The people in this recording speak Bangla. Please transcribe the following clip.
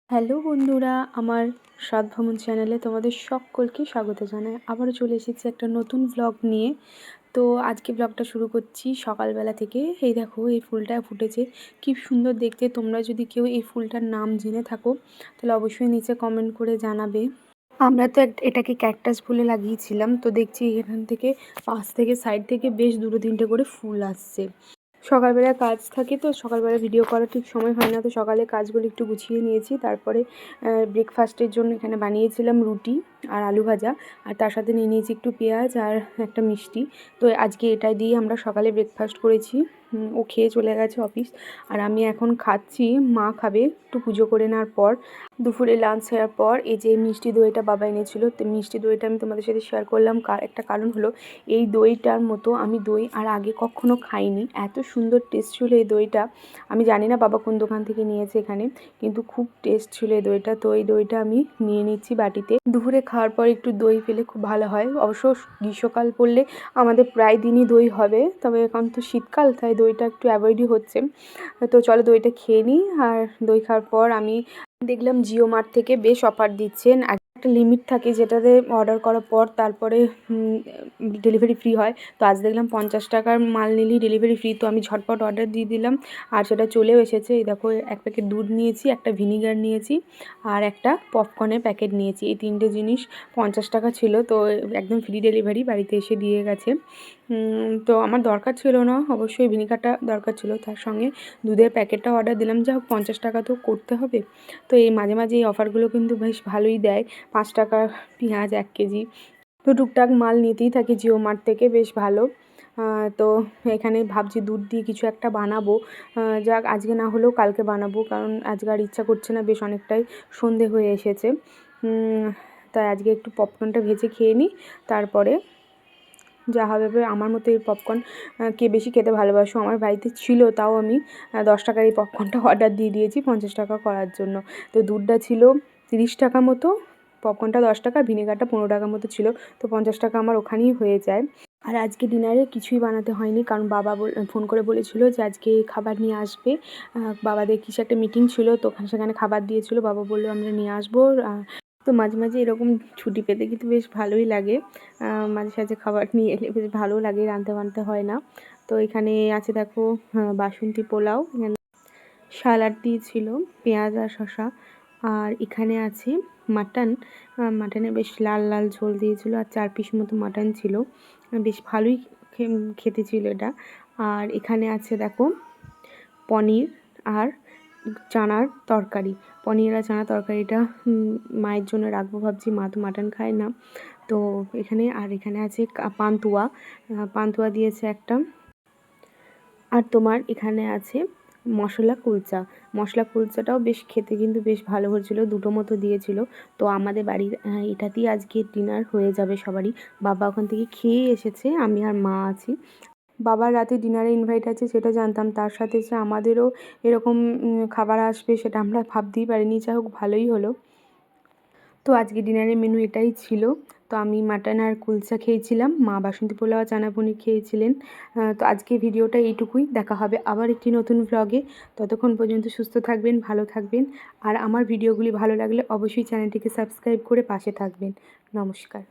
হ্যালো বন্ধুরা, আমার স্বাদ ভ্রমণ চ্যানেলে তোমাদের সকলকে স্বাগত জানাই। আবারও চলে এসেছি একটা নতুন ভ্লগ নিয়ে। তো আজকে ভ্লগটা শুরু করছি সকালবেলা থেকে। এই দেখো, এই ফুলটা ফুটেছে, কি সুন্দর দেখতে। তোমরা যদি কেউ এই ফুলটার নাম জেনে থাকো তাহলে অবশ্যই নিচে কমেন্ট করে জানাবে। আমরা তো এটাকে ক্যাকটাস ফুলে লাগিয়েছিলাম, তো দেখছি এখান থেকে পাশ থেকে সাইড থেকে বেশ দুটো তিনটে করে ফুল আসছে। সকালবেলা কাজ থাকে, তো সকালবেলা ভিডিও করার ঠিক সময় হয় না, তো সকালে কাজগুলো একটু গুছিয়ে নিয়েছি। তারপরে ব্রেকফাস্টের জন্য এখানে বানিয়েছিলাম রুটি আর আলু ভাজা, আর তার সাথে নিয়ে নিয়েছি একটু পেঁয়াজ আর একটা মিষ্টি। তো আজকে এটাই দিয়ে আমরা সকালে ব্রেকফাস্ট করেছি। ও খেয়ে চলে গেছে অফিস, আর আমি এখন খাচ্ছি। মা খাবে একটু পুজো করে নেওয়ার পর। দুপুরে লাঞ্চ হওয়ার পর এই যে মিষ্টি দইটা বাবা এনেছিল, তো মিষ্টি দইটা আমি তোমাদের সাথে শেয়ার করলাম। একটা কারণ হলো, এই দইটার মতো আমি দই আর আগে কখনো খাইনি। এত সুন্দর টেস্ট ছিল এই দইটা। আমি জানি না বাবা কোন দোকান থেকে নিয়েছে এখানে, কিন্তু খুব টেস্ট ছিল এই দইটা। তো এই দইটা আমি নিয়ে নিচ্ছি বাটিতে। দুপুরে খাওয়ার পর একটু দই পেলে খুব ভালো হয়। অবশ্য গ্রীষ্মকাল পড়লে আমাদের প্রায় দিনই দই হবে, তবে এখন তো শীতকাল, তাই দইটা একটু অ্যাভয়েডই হচ্ছে। তো চলো দইটা খেয়ে নিই। আর দই খাওয়ার পর আমি দেখলাম জিও মার্ট থেকে বেশ অফার দিচ্ছেন। একটা লিমিট থাকে যেটাতে অর্ডার করার পর তারপরে ডেলিভারি ফ্রি হয়। তো আজ দেখলাম 50 টাকার মাল নিলেই ডেলিভারি ফ্রি। তো আমি ঝটপট অর্ডার দিয়ে দিলাম, আর সেটা চলেও এসেছে। এই দেখো, এক প্যাকেট দুধ নিয়েছি, একটা ভিনিগার নিয়েছি, আর একটা পপকর্নের প্যাকেট নিয়েছি। এই তিনটে জিনিস 50 টাকা ছিল, তো একদম ফ্রি ডেলিভারি বাড়িতে এসে দিয়ে গেছে। তো আমার দরকার ছিল না, অবশ্যই ভিনিগারটা দরকার ছিল, তার সঙ্গে দুধের প্যাকেটটা অর্ডার দিলাম। যা হোক, 50 টাকা তো করতে হবে। তো এই মাঝে মাঝে এই অফারগুলো কিন্তু বেশ ভালোই দেয়। 5 টাকা পেঁয়াজ 1 কেজি। তো টুকটাক মাল নিতেই থাকি জিও মার্ট থেকে, বেশ ভালো। তো এখানে ভাবছি দুধ দিয়ে কিছু একটা বানাবো। যাক, আজকে না হলেও কালকে বানাবো, কারণ আজকে আর ইচ্ছা করছে না, বেশ অনেকটাই সন্ধে হয়ে এসেছে। তাই আজকে একটু পপকর্নটা ভেজে খেয়ে নিই, তারপরে যা হবে। আমার মতো এই পপকর্ন কে বেশি খেতে ভালোবাসো? আমার বাড়িতে ছিল, তাও আমি 10 টাকার এই পপকর্নটা অর্ডার দিয়ে দিয়েছি 50 টাকা করার জন্য। তো দুধটা ছিল 30 টাকা মতো, পপকর্নটা 10 টাকা, ভিনেগারটা 15 টাকা মতো ছিল। তো 50 টাকা আমার ওখানেই হয়ে যায়। আর আজকে ডিনারে কিছুই বানাতে হয়নি, কারণ বাবা ফোন করে বলেছিল যে আজকে খাবার নিয়ে আসবে। বাবাদের কিছু একটা মিটিং ছিল, তো সেখানে খাবার দিয়েছিল। বাবা বললো আমরা নিয়ে আসবো। তো মাঝে মাঝে এরকম ছুটি পেতে কিন্তু বেশ ভালোই লাগে। মাঝে সাঝে খাবার নিয়ে এলে বেশ ভালো লাগে, রাঁধতে বান্তে হয় না। তো এখানে আছে দেখো, বাসন্তী পোলাও, এখানে স্যালাড দিয়েছিল, পেঁয়াজ আর শসা। আর এখানে আছে মাটন। মাটনের বেশ লাল লাল ঝোল দিয়েছিল, আর 4 পিস মতো মাটন ছিল। বেশ ভালোই খেতে ছিল এটা। আর এখানে আছে দেখো পনির আর চানার তরকারি। পনির আর চানা তরকারিটা মায়ের জন্য রাখবো ভাবছি, মা তো মাটন খায় না। তো এখানে আছে পান্তুয়া। পান্তুয়া দিয়েছে একটা। আর তোমার এখানে আছে মশলা কুলচা। মশলা কুলচাটাও বেশ খেতে কিন্তু বেশ ভালো হয়েছিল, দুটো মতো দিয়েছিল। তো আমাদের বাড়ির এটাতেই আজকে ডিনার হয়ে যাবে সবারই। বাবা ওখান থেকে খেয়ে এসেছে, আমি আর মা আছি। বাবার রাতে ডিনারে ইনভাইট আছে সেটা জানতাম, তার সাথে যে আমাদেরও এরকম খাবার আসবে সেটা আমরা ভাবতেই পারিনি। যা হোক, ভালোই হলো। তো আজকে ডিনারের মেনু এটাই ছিল। তো আমি মাটন আর কুলচা খেয়েছিলাম, মা বাসন্তী পোলাও চানা পনির খেয়েছিলেন। তো আজকে ভিডিওটা এইটুকুই। দেখা হবে আবার একটি নতুন ভ্লগে। ততক্ষণ পর্যন্ত সুস্থ থাকবেন, ভালো থাকবেন। আর আমার ভিডিওগুলি ভালো লাগলে অবশ্যই চ্যানেলটিকে সাবস্ক্রাইব করে পাশে থাকবেন। নমস্কার।